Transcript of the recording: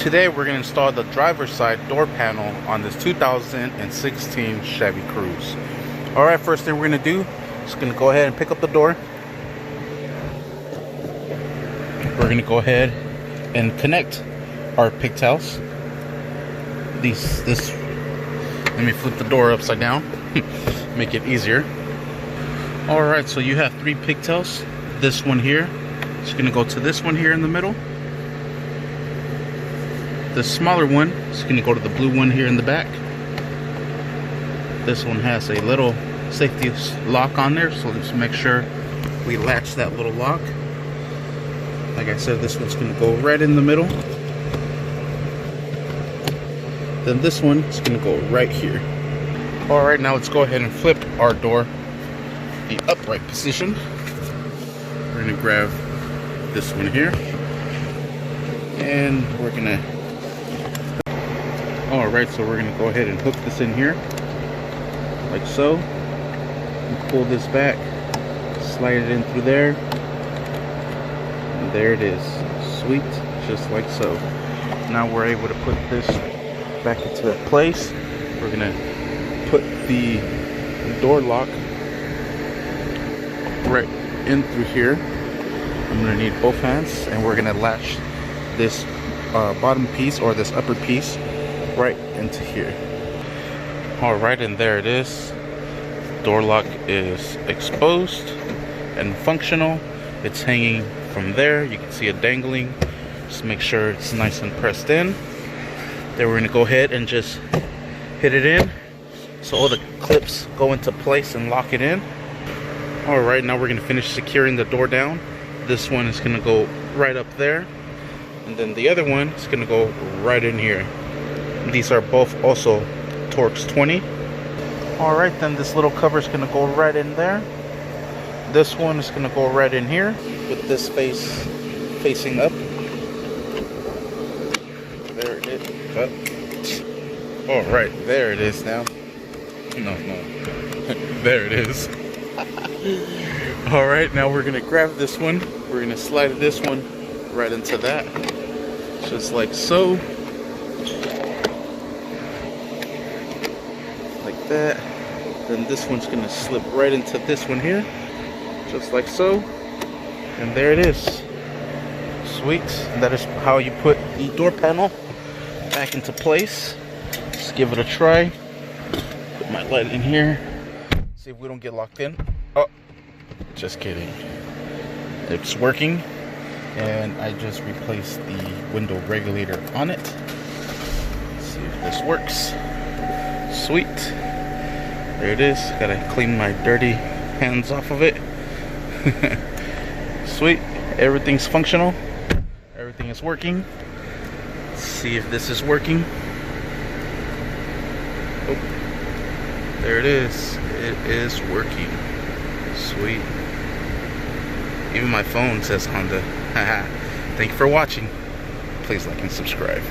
Today we're going to install the driver's side door panel on this 2016 Chevy Cruze. Alright, first thing we're going to do is going to go ahead and pick up the door. We're going to go ahead and connect our pigtails. Let me flip the door upside down, make it easier. Alright, so you have 3 pigtails. This one here is going to go to this one here in the middle. The smaller one is going to go to the blue one here in the back. This one has a little safety lock on there, so let's make sure we latch that little lock. Like I said, this one's going to go right in the middle. Then this one is going to go right here. Alright, now let's go ahead and flip our door the upright position. We're going to grab this one here, and we're going to Alright, so we're going to go ahead and hook this in here, like so. And pull this back, slide it in through there, and there it is. Sweet, just like so. Now we're able to put this back into place. We're going to put the door lock right in through here. I'm going to need both hands, and we're going to latch this bottom piece, or this upper piece, right into here. Alright, and there it is. Door lock is exposed and functional. It's hanging from there. You can see it dangling. Just make sure it's nice and pressed in. Then we're going to go ahead and just hit it in so all the clips go into place and lock it in. Alright, now we're going to finish securing the door down. This one is going to go right up there, and then the other one is going to go right in here. These are both also Torx 20. Alright, then this little cover is going to go right in there. This one is going to go right in here with this face facing up. There it is. Alright, there it is now. No. There it is. Alright, now we're going to grab this one. We're going to slide this one right into that. Just like so. Like that. Then this one's going to slip right into this one here, just like so. And there it is. Sweet. And that is how you put the door panel back into place. Let's give it a try. Put my light in here. See if we don't get locked in. Oh, just kidding. It's working. And I just replaced the window regulator on it. Let's see if this works. Sweet. There it is. Gotta clean my dirty hands off of it. Sweet. Everything's functional. Everything is working. Let's see if this is working. Oh, there it is. It is working. Sweet. Even my phone says Honda. Haha. Thank you for watching. Please like and subscribe.